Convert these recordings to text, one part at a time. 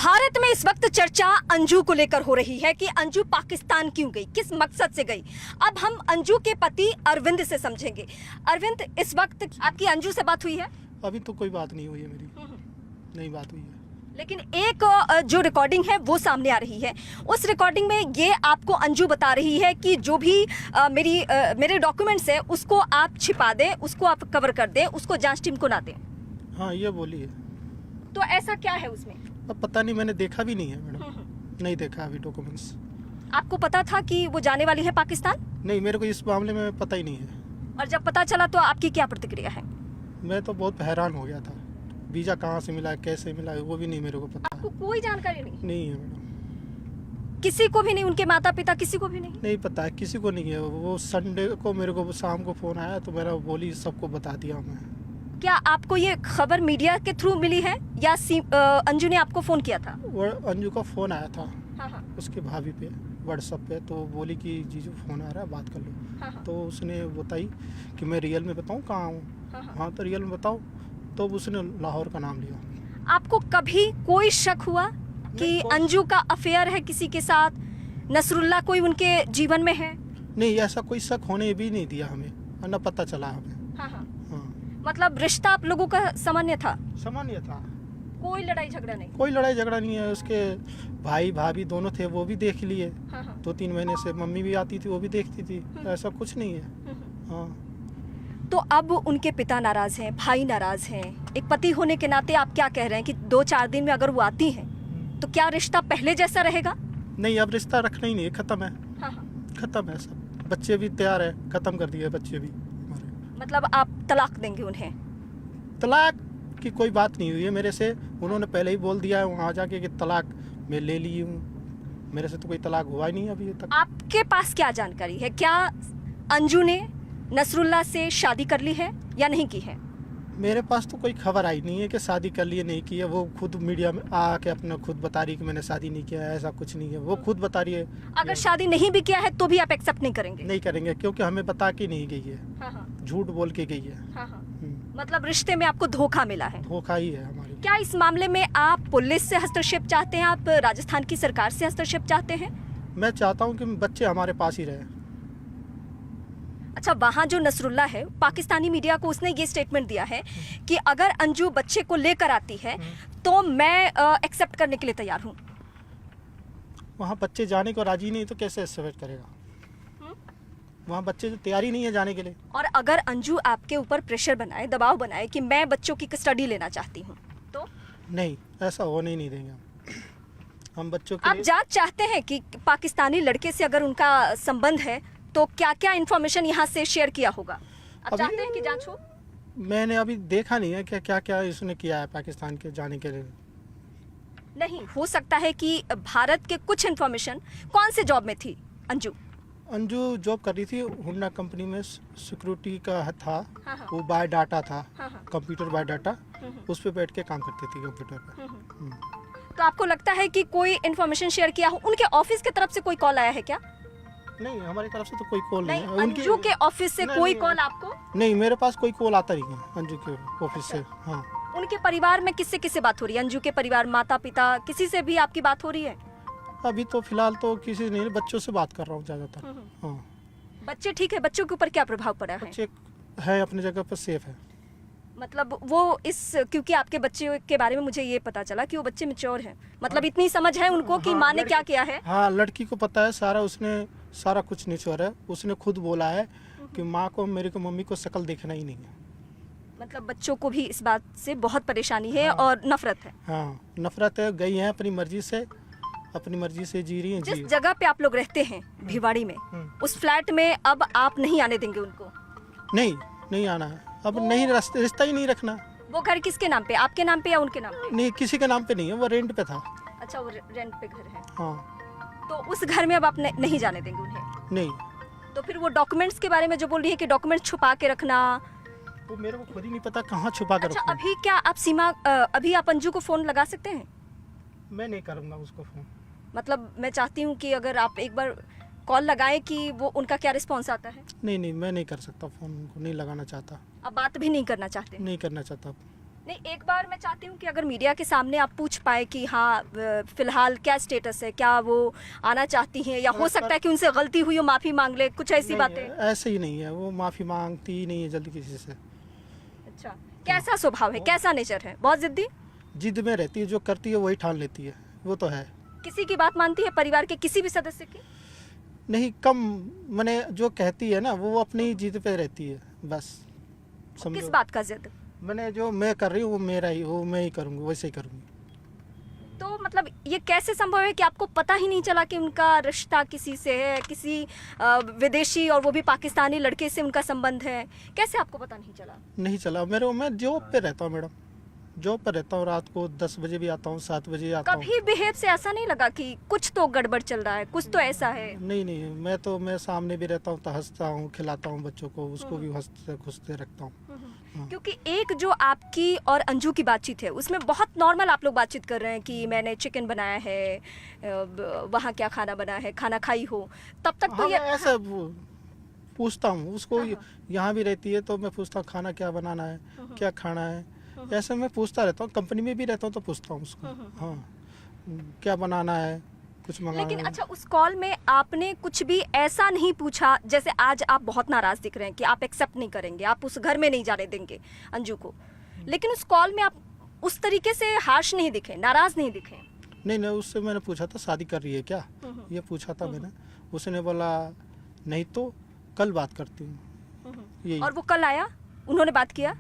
भारत में इस वक्त चर्चा अंजू को लेकर हो रही है कि अंजू पाकिस्तान क्यों गई, किस मकसद से गई। अब हम अंजू के पति अरविंद से समझेंगे। अरविंद, इस वक्त आपकी अंजू से बात हुई है? अभी तो कोई बात नहीं हुई है मेरी, नहीं बात हुई है। लेकिन एक जो रिकॉर्डिंग है वो सामने आ रही है। उस रिकॉर्डिंग में ये आपको अंजू बता रही है कि जो भी मेरे डॉक्यूमेंट्स है उसको आप छिपा दें, उसको आप कवर कर दें, उसको जांच टीम को ना दें। हाँ, ये बोली है। तो ऐसा क्या है उसमें? अब पता नहीं, मैंने देखा भी नहीं है मैडम, नहीं देखा अभी डॉक्यूमेंट्स। आपको पता था कि वो जाने वाली है पाकिस्तान? नहीं, मेरे को इस मामले में पता ही नहीं है। और जब पता चला तो आपकी क्या प्रतिक्रिया है? मैं तो बहुत हैरान हो गया था। वीज़ा कहाँ से मिला, कैसे मिला, वो भी नहीं मेरे को पता। आपको कोई जानकारी नहीं? नहीं है मैडम, किसी को भी नहीं? उनके माता पिता किसी को भी नहीं? नहीं पता है, किसी को नहीं है। वो संडे को मेरे को शाम को फ़ोन आया तो मेरा बोली सबको बता दिया मैं। क्या आपको ये खबर मीडिया के थ्रू मिली है या अंजू ने आपको फोन किया था? वो अंजू का फ़ोन आया था हाँ। उसके भाभी पे व्हाट्सएप पे, तो बोली कि जीजू फ़ोन आ रहा है, बात कर लो। हाँ। तो उसने बताई कि मैं रियल में बताऊँ कहाँ हूँ। हाँ, तो रियल में बताओ। तो उसने लाहौर का नाम लिया। आपको कभी कोई शक हुआ कि अंजू का अफेयर है किसी के साथ, नसरुल्ला कोई उनके जीवन में है? नहीं, ऐसा कोई शक होने भी नहीं दिया हमें, न पता चला हमें। हाँ। हाँ, मतलब रिश्ता आप लोगों का सामान्य था, सामान्य था, कोई लड़ाई झगड़ा नहीं? कोई लड़ाई झगड़ा नहीं है। उसके भाई भाभी दोनों थे, वो भी देख लिए। हाँ। 2-3 महीने से मम्मी भी आती थी, वो भी देखती थी। ऐसा कुछ नहीं है। हाँ, तो अब उनके पिता नाराज हैं, भाई नाराज हैं। एक पति होने के नाते आप क्या कह रहे हैं कि 2-4 दिन में अगर वो आती हैं तो क्या रिश्ता पहले जैसा रहेगा? नहीं, अब रिश्ता रखना ही नहीं है, ख़त्म है। हाँ। ख़त्म है सब। बच्चे भी तैयार है, ख़त्म कर दिए बच्चे भी हमारे। मतलब आप तलाक देंगे उन्हें? तलाक की कोई बात नहीं हुई है मेरे से। उन्होंने पहले ही बोल दिया है वहाँ जाके कि तलाक मैं ले ली हूँ। मेरे से तो कोई तलाक हुआ ही नहीं अभी तक। आपके पास क्या जानकारी है? क्या अंजू ने नसरुल्ला से शादी कर ली है या नहीं की है? मेरे पास तो कोई खबर आई नहीं है कि शादी कर ली है, नहीं की है। वो खुद मीडिया में आके अपना खुद बता रही है कि मैंने शादी नहीं किया है, ऐसा कुछ नहीं है। वो खुद बता रही है। अगर शादी नहीं भी किया है तो भी आप एक्सेप्ट नहीं करेंगे? नहीं करेंगे, क्योंकि हमें बता के नहीं गई है। हाँ। झूठ बोल के गई है। हाँ। मतलब रिश्ते में आपको धोखा मिला है? धोखा ही है हमारी। क्या इस मामले में आप पुलिस से हस्तक्षेप चाहते हैं, आप राजस्थान की सरकार से हस्तक्षेप चाहते हैं? मैं चाहता हूँ कि बच्चे हमारे पास ही रहे। अच्छा, वहाँ जो नसरुल्ला है, पाकिस्तानी मीडिया को उसने ये स्टेटमेंट दिया है कि अगर अंजू बच्चे को लेकर आती है तो मैं एक्सेप्ट करने के लिए तैयार हूँ। वहाँ बच्चे जाने को राजी नहीं तो कैसे एक्सेप्ट करेगा? वहाँ बच्चे तो तैयार ही नहीं है जाने के लिए। और अगर अंजू आपके ऊपर प्रेशर बनाए, दबाव बनाए कि मैं बच्चों की कस्टडी लेना चाहती हूँ तो? नहीं, ऐसा होने ही नहीं देंगे हम बच्चों के आप लिए। जांच चाहते हैं कि पाकिस्तानी लड़के से अगर उनका संबंध है तो क्या क्या इन्फॉर्मेशन यहाँ से शेयर किया होगा? आप चाहते हैं कि जांच हो? मैंने अभी देखा नहीं है कि क्या क्या इसने किया है पाकिस्तान के जाने के लिए। नहीं, हो सकता है कि भारत के कुछ इन्फॉर्मेशन। कौन से जॉब में थी अंजू? अंजू जॉब कर रही थी हुंडा कंपनी में, सिक्योरिटी का था। हाँ। वो बाय डाटा था, हाँ। कंप्यूटर बाय डाटा, उस पर बैठ के काम करती थी कंप्यूटर पे। तो आपको लगता है कि कोई इन्फॉर्मेशन शेयर किया हो? उनके ऑफिस की तरफ से कोई कॉल आया है क्या? नहीं, हमारी तरफ से तो कोई कॉल नहीं है। अंजू के ऑफिस से कोई कॉल आपको? नहीं, मेरे पास कोई कॉल आता नहीं है अंजू के ऑफिस से। हाँ, उनके परिवार में किससे किससे बात हो रही है? अंजू के परिवार, माता पिता, किसी से भी आपकी बात हो रही है? अभी तो फिलहाल तो किसी नहीं, बच्चों से बात कर रहा हूँ ज़्यादातर। हाँ, बच्चे ठीक है? बच्चों के ऊपर क्या प्रभाव पड़ा है? बच्चे है अपनी जगह पर सेफ है। मतलब वो क्योंकि आपके बच्चे के बारे में मुझे ये पता चला कि वो बच्चे मैच्योर हैं, मतलब इतनी समझ है उनको कि माँ ने क्या किया है। हाँ, लड़की को पता है सारा, उसने सारा कुछ निचोड़ है। उसने खुद बोला है कि माँ को, मेरी को, मम्मी को शक्ल देखना ही नहीं है। मतलब बच्चों को भी इस बात से बहुत परेशानी है और नफरत है। हाँ, नफरत है। गई है अपनी मर्जी से, अपनी मर्जी से जी रही हैं। जिस जगह पे आप लोग रहते हैं भिवाड़ी में, उस फ्लैट में अब आप नहीं आने देंगे उनको? नहीं आना है अब। नहीं, रिश्ता ही नहीं रखना। वो घर किसके नाम पे, आपके नाम पे या उनके नाम पे? नहीं, किसी के नाम पे नहीं है, वो रेंट पे था। अच्छा, वो रेंट पे घर है। हाँ, तो उस घर में अब आप नहीं जाने देंगे उन्हें? नहीं। तो फिर वो डॉक्यूमेंट्स के बारे में जो बोल रही है कि डॉक्यूमेंट्स छुपा के रखना, वो मेरे को खुद ही नहीं पता कहाँ छुपा कर अच्छा, रखूं। अभी क्या आप अभी आप अंजू को फोन लगा सकते हैं? मैं नहीं करूँगा उसको फ़ोन। मतलब मैं चाहती हूँ कि अगर आप एक बार कॉल लगाएं कि वो उनका क्या रिस्पॉन्स आता है। नहीं, मैं नहीं कर सकता फ़ोन, उनको नहीं लगाना चाहता। आप बात भी नहीं करना चाहते? नहीं करना चाहता। नहीं, एक बार मैं चाहती हूँ कि अगर मीडिया के सामने आप पूछ पाए कि हाँ फिलहाल क्या स्टेटस है, क्या वो आना चाहती हैं, या हो सकता है कि उनसे गलती हुई हो माफ़ी मांग ले, कुछ ऐसी नहीं, बातें। ऐसे ही नहीं है, वो माफ़ी मांगती ही नहीं है जल्दी किसी से। अच्छा, कैसा स्वभाव है, कैसा नेचर है? बहुत जिद्दी? जिद में रहती है, जो करती है वही ठान लेती है, वो तो है। किसी की बात मानती है परिवार के किसी भी सदस्य की? नहीं, कम, मैंने जो कहती है ना वो अपनी जिद पे रहती है बस। किस समझो, बात का जिद? मैंने जो मैं कर रही हूँ वो मेरा ही, वो मैं ही करूँगी, वैसे ही करूँगी। तो मतलब ये कैसे संभव है कि आपको पता ही नहीं चला कि उनका रिश्ता किसी से है, किसी विदेशी और वो भी पाकिस्तानी लड़के से उनका संबंध है? कैसे आपको पता नहीं चला? नहीं चला मैं जॉब पे रहता हूँ मैडम, जॉब पर रहता हूँ, रात को 10 बजे भी आता हूँ, 7 बजे आता हूँ। कभी बिहेव से ऐसा नहीं लगा कि कुछ तो गड़बड़ चल रहा है, कुछ तो ऐसा है? नहीं नहीं, मैं सामने भी रहता हूँ तो हंसता हूँ, खिलाता हूँ बच्चों को, उसको भी हंसते खुशते रखता हूँ। हाँ। क्योंकि एक जो आपकी और अंजू की बातचीत है उसमें बहुत नॉर्मल आप लोग बातचीत कर रहे हैं कि मैंने चिकन बनाया है, वहाँ क्या खाना बना है, खाना खाई हो, तब तक तो हाँ, ये मैं ऐसा पूछता हूँ उसको, हाँ, हाँ। यहाँ भी रहती है तो मैं पूछता हूँ खाना क्या बनाना है, क्या खाना है, ऐसे मैं पूछता रहता हूँ। कंपनी में भी रहता हूँ तो पूछता हूँ उसको, हाँ क्या बनाना है, कुछ मंगाना लेकिन है। अच्छा, उस कॉल में आपने कुछ भी ऐसा नहीं पूछा, जैसे आज आप बहुत नाराज दिख रहे हैं कि आप एक्सेप्ट नहीं करेंगे, आप उस घर में नहीं जाने देंगे अंजू को, लेकिन उस कॉल में आप उस तरीके से हार्श नहीं दिखे, नाराज नहीं दिखे? नहीं नहीं, उससे मैंने पूछा था शादी कर रही है क्या, ये पूछा था मैंने। उसने बोला नहीं तो कल बात करती हूँ, यही। और वो कल आया, उन्होंने बात किया?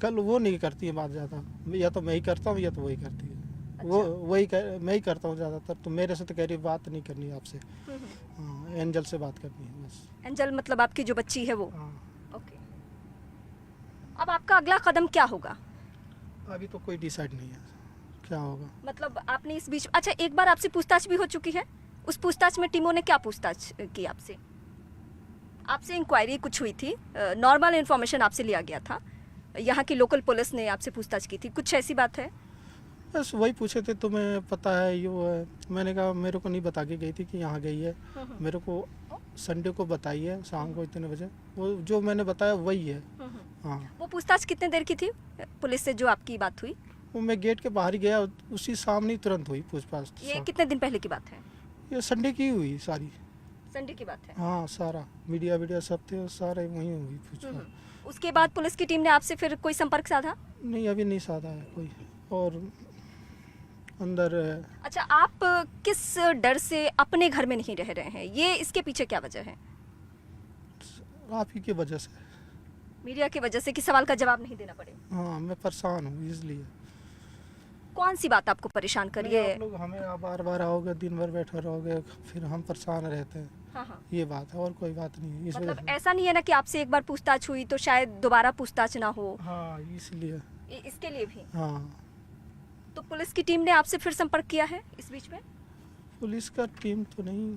कल वो नहीं करती है बात ज़्यादा, या तो मैं ही करता हूँ या तो वही करती है। वो मैं ही करता हूँ ज़्यादातर, तो मेरे से तो कह रही बात नहीं करनी है आपसे, हाँ, एंजल से बात करनी है बस। एंजल मतलब आपकी जो बच्ची है वो? हाँ, ओके। अब आपका अगला कदम क्या होगा? अभी तो कोई डिसाइड नहीं है क्या होगा। मतलब आपने इस बीच, अच्छा एक बार आपसे पूछताछ भी हो चुकी है, उस पूछताछ में टीमों ने क्या पूछताछ की आपसे? आपसे इंक्वायरी कुछ हुई थी, नॉर्मल इन्फॉर्मेशन आपसे लिया गया था, यहाँ की लोकल पुलिस ने आपसे पूछताछ की थी, कुछ ऐसी बात है? बस वही पूछे थे, तुम्हें पता है ये वो है। मैंने कहा मेरे को नहीं बता के गई थी कि यहाँ गई है, मेरे को संडे को बताई है शाम को इतने बजे, वो जो मैंने बताया वही है। हाँ, वो पूछताछ कितने देर की थी पुलिस से जो आपकी बात हुई? वो मैं गेट के बाहर ही गया, उसी सामने ही तुरंत हुई पूछताछ। ये कितने दिन पहले की बात है? ये संडे की हुई सारी। संडे की बात है। हाँ, सारा मीडिया सब थे, सारे वहीं हुई पूछताछ। उसके बाद पुलिस की टीम ने आपसे फिर कोई संपर्क साधा? नहीं, अभी नहीं साधा है कोई, और अंदर अच्छा, आप किस डर से अपने घर में नहीं रह रहे हैं, ये इसके पीछे क्या वजह है? आप ही की वजह से। मीडिया की वजह से कि सवाल का जवाब नहीं देना पड़े? हाँ, मैं परेशान हूँ इसलिए। कौन सी बात आपको परेशान करिए? आप लोग हमें बार बार आओगे, दिन भर बैठे रहोगे, फिर हम परेशान रहते हैं। हाँ हाँ। ये बात है और कोई बात नहीं है, इस मतलब वजह से। ऐसा नहीं है ना कि आपसे एक बार पूछताछ हुई तो शायद दोबारा पूछताछ ना हो, हाँ, इसलिए। इसके लिए भी? हाँ, तो पुलिस की टीम ने आपसे फिर संपर्क किया है इस बीच में? पुलिस का टीम तो नहीं।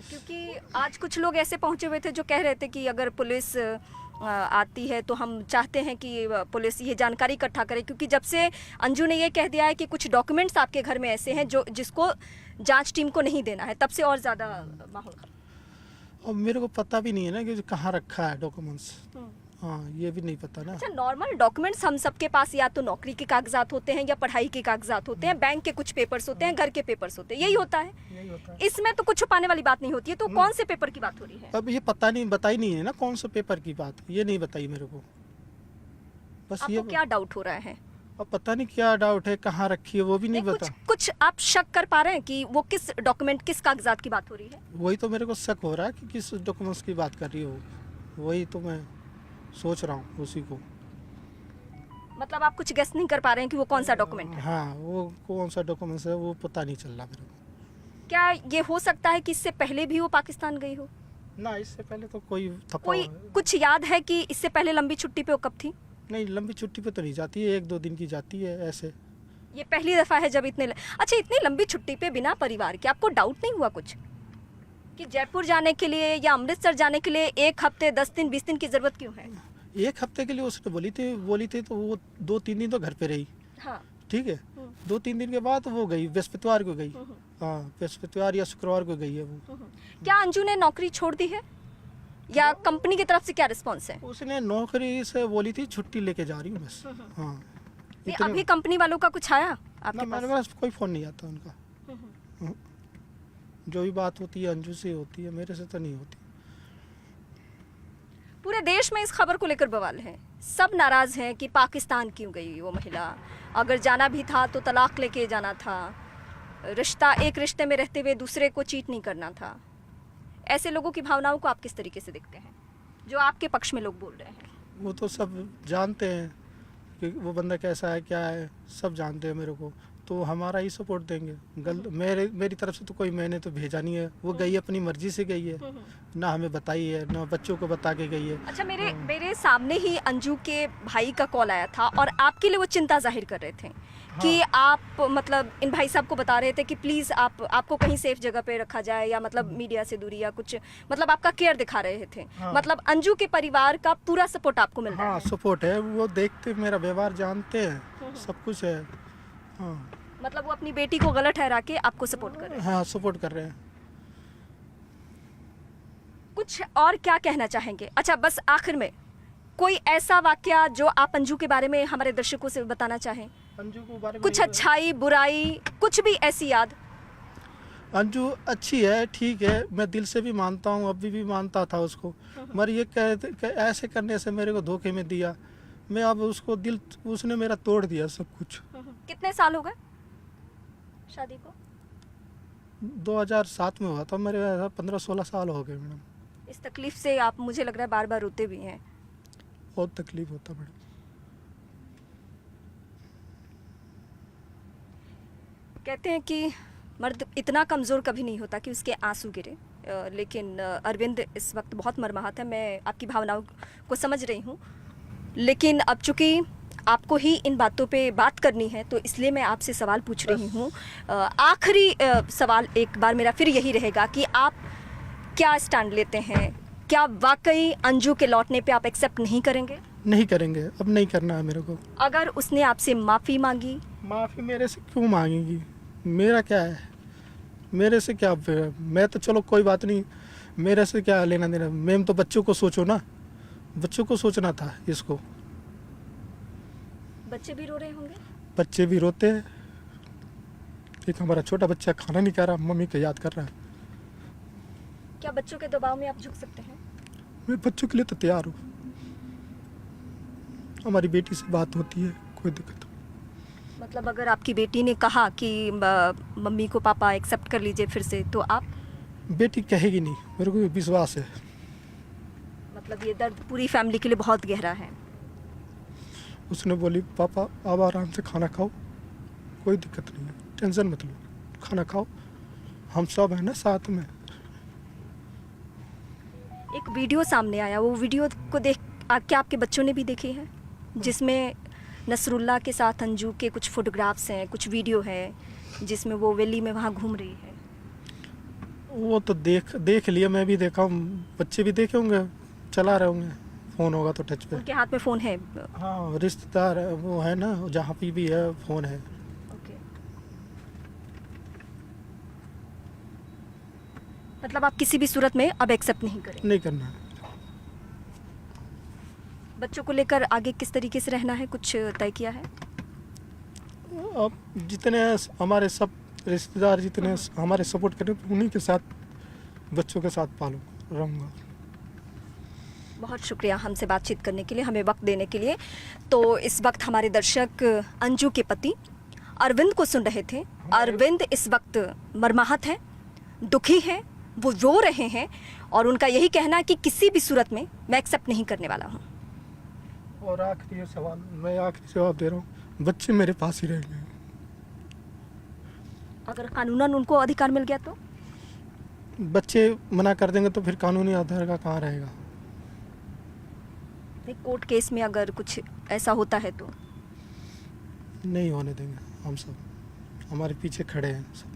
क्योंकि आज कुछ लोग ऐसे पहुंचे हुए थे जो कह रहे थे कि अगर पुलिस आती है तो हम चाहते हैं कि पुलिस ये जानकारी इकट्ठा करे, क्योंकि जब से अंजू ने ये कह दिया है कि कुछ डॉक्यूमेंट्स आपके घर में ऐसे हैं जो जिसको जांच टीम को नहीं देना है, तब से और ज़्यादा माहौल खराब। और मेरे को पता भी नहीं है ना कि कहाँ रखा है डॉक्यूमेंट्स। हाँ, ये भी नहीं पता ना। अच्छा, नॉर्मल डॉक्यूमेंट्स हम सबके पास या तो नौकरी के कागजात होते हैं या पढ़ाई के कागजात होते हैं, बैंक के कुछ पेपर्स होते हैं, घर के पेपर्स होते हैं, यही होता है। यही होता है। इसमें तो कुछ छुपाने वाली बात नहीं होती है, तो कौन से पेपर की बात हो रही है? अब ये पता नहीं, बताई नहीं है ना कौन सा पेपर की बात, ये नहीं बताई मेरे को, बस ये। आपको क्या डाउट हो रहा है? अब पता नहीं क्या डाउट है, कहाँ रखी है वो भी नहीं कुछ बता। कुछ आप शक कर पा रहे हैं कि वो किस डॉक्यूमेंट, किस कागजात की बात हो रही है? वही तो मेरे को शक हो रहा है कि किस डॉक्यूमेंट्स की बात कर रही हो, वही तो मैं सोच रहा हूँ उसी को। मतलब आप कुछ गेस नहीं कर पा रहे हैं कि वो कौन सा डॉक्यूमेंट है? हाँ, वो कौन सा डॉक्यूमेंट्स है वो पता नहीं चल रहा मेरे को। क्या ये हो सकता है कि इससे पहले भी वो पाकिस्तान गई हो? ना, इससे पहले तो कोई थप्पा कोई कुछ याद है कि इससे पहले लंबी छुट्टी पे वो कब थी? नहीं, लंबी छुट्टी पे तो नहीं जाती है, 1-2 दिन की जाती है ऐसे। ये पहली दफा है जब अच्छा, इतनी लंबी छुट्टी पे बिना परिवार के आपको डाउट नहीं हुआ कुछ कि जयपुर जाने के लिए या अमृतसर जाने के लिए 1 हफ्ते 10 दिन 20 दिन की जरूरत क्यों है? 1 हफ्ते के लिए उसने बोली थी तो वो 2-3 दिन तो घर पे रही। हाँ। ठीक है, 2-3 दिन के बाद वो गई, बृहस्पतिवार को गई। हाँ, बृहस्पतिवार या शुक्रवार को गई है वो। क्या अंजू ने नौकरी छोड़ दी है? या कंपनी की तरफ से क्या रिस्पॉन्स है? उसने नौकरी से बोली थी छुट्टी लेके जा रही हूँ बस। हाँ नहीं, अभी कंपनी वालों का कुछ आया ना, आपके मेरे पास? पास कोई फ़ोन नहीं आता उनका। हाँ। जो भी बात होती है अंजू से होती है, मेरे से तो नहीं होती। पूरे देश में इस खबर को लेकर बवाल है, सब नाराज हैं कि पाकिस्तान क्यों गई वो महिला, अगर जाना भी था तो तलाक लेके जाना था, रिश्ता एक रिश्ते में रहते हुए दूसरे को चीट नहीं करना था। ऐसे लोगों की भावनाओं को आप किस तरीके से देखते हैं, जो आपके पक्ष में लोग बोल रहे हैं? वो तो सब जानते हैं कि वो बंदा कैसा है क्या है, सब जानते हैं मेरे को, तो हमारा ही सपोर्ट देंगे। मेरी तरफ से तो कोई मैंने तो भेजा नहीं है, वो गई अपनी मर्जी से गई है, ना हमें बताई है ना बच्चों को बता के गई है। अच्छा, मेरे सामने ही अंजू के भाई का कॉल आया था और आपके लिए वो चिंता जाहिर कर रहे थे कि आप मतलब इन भाई साहब को बता रहे थे कि प्लीज़ आपको कहीं सेफ जगह पे रखा जाए, या मतलब मीडिया से दूरी या कुछ, मतलब आपका केयर दिखा रहे थे। मतलब अंजू के परिवार का पूरा सपोर्ट आपको मिल रहा है? हाँ सपोर्ट है, वो देखते मेरा व्यवहार जानते हैं, सब कुछ है। हाँ मतलब वो अपनी बेटी को गलत ठहरा के आपको सपोर्ट कर रहे हैं? हाँ सपोर्ट कर रहे हैं। कुछ और क्या कहना चाहेंगे? अच्छा, बस आखिर में कोई ऐसा वाकया जो आप अंजू के बारे में हमारे दर्शकों से बताना चाहें? अंजू के बारे में कुछ अच्छाई बुराई कुछ भी ऐसी याद? अंजू अच्छी है, ठीक है, मैं दिल से भी मानता हूँ, अभी भी मानता था उसको, मगर ये ऐसे करने से मेरे को धोखे में दिया, मैं अब उसको उसने मेरा तोड़ दिया सब कुछ। कितने साल हो गए शादी को? 2007 में हुआ था मेरे, 15-16 साल हो गए मैडम। इस तकलीफ से आप, मुझे लग रहा है, बार बार रोते भी हैं। बहुत तकलीफ होता मैडम। कहते हैं कि मर्द इतना कमज़ोर कभी नहीं होता कि उसके आंसू गिरे, लेकिन अरविंद इस वक्त बहुत मर्माहत है। मैं आपकी भावनाओं को समझ रही हूँ, लेकिन अब चूँकि आपको ही इन बातों पे बात करनी है तो इसलिए मैं आपसे सवाल पूछ रही हूँ। आखिरी सवाल एक बार मेरा फिर यही रहेगा कि आप क्या स्टैंड लेते हैं? क्या वाकई अंजू के लौटने पे आप एक्सेप्ट नहीं करेंगे? नहीं करेंगे, अब नहीं करना है मेरे को। अगर उसने आपसे माफ़ी मांगी? माफ़ी मेरे से क्यों मांगेगी, मेरा क्या है, मेरे से क्या, मैं तो चलो कोई बात नहीं, मेरे से क्या लेना देना, मैम तो बच्चों को सोचो ना, बच्चों को सोचना था इसको। बच्चे भी रो रहे होंगे? बच्चे भी रोते हैं, एक हमारा छोटा बच्चा खाना नहीं खा रहा, मम्मी को याद कर रहा है। क्या बच्चों के दबाव में आप झुक सकते हैं? मैं बच्चों के लिए तो तैयार हूँ, हमारी बेटी से बात होती है, कोई दिक्कत नहीं। मतलब अगर आपकी बेटी ने कहा कि मम्मी को पापा एक्सेप्ट कर लीजिए फिर से, तो आप? बेटी कहेगी नहीं, मेरे को विश्वास है। मतलब ये दर्द पूरी फैमिली के लिए बहुत गहरा है। उसने बोली पापा आप आराम से खाना खाओ, कोई दिक्कत नहीं है, टेंशन मत लो, खाना खाओ, हम सब हैं ना साथ में। एक वीडियो सामने आया, वो वीडियो को देख क्या आपके बच्चों ने भी देखी है, जिसमें नसरुल्ला के साथ अंजू के कुछ फोटोग्राफ्स हैं, कुछ वीडियो है जिसमें वो वैली में वहाँ घूम रही है? वो तो देख लिया, मैं भी देखा हूँ, बच्चे भी देखे होंगे, चला रहे होंगे, फ़ोन होगा तो टच पे। उनके हाथ में फ़ोन है? हाँ रिश्तेदार है, वो है ना, जहाँ पे भी है फ़ोन है। ओके। मतलब आप किसी भी सूरत में अब एक्सेप्ट नहीं करें? नहीं करना है। बच्चों को लेकर आगे किस तरीके से रहना है, कुछ तय किया है? अब जितने हमारे सब रिश्तेदार जितने हमारे सपोर्ट करें, उन्हीं के साथ, बच्चों के साथ पालू रहूँगा। बहुत शुक्रिया हमसे बातचीत करने के लिए, हमें वक्त देने के लिए। तो इस वक्त हमारे दर्शक अंजू के पति अरविंद को सुन रहे थे। अरविंद इस वक्त मर्माहत है, दुखी है, वो रो रहे हैं और उनका यही कहना है कि किसी भी सूरत में मैं एक्सेप्ट नहीं करने वाला हूँ। और आखिरी सवाल, मैं आखिरी जवाब दे रहा हूँ, बच्चे मेरे पास ही रहेंगे। अगर कानूनन उनको अधिकार मिल गया तो? बच्चे मना कर देंगे तो फिर कानूनी आधार का कहाँ रहेगा? कोर्ट केस में अगर कुछ ऐसा होता है तो? नहीं होने देंगे, हम सब हमारे पीछे खड़े हैं सब।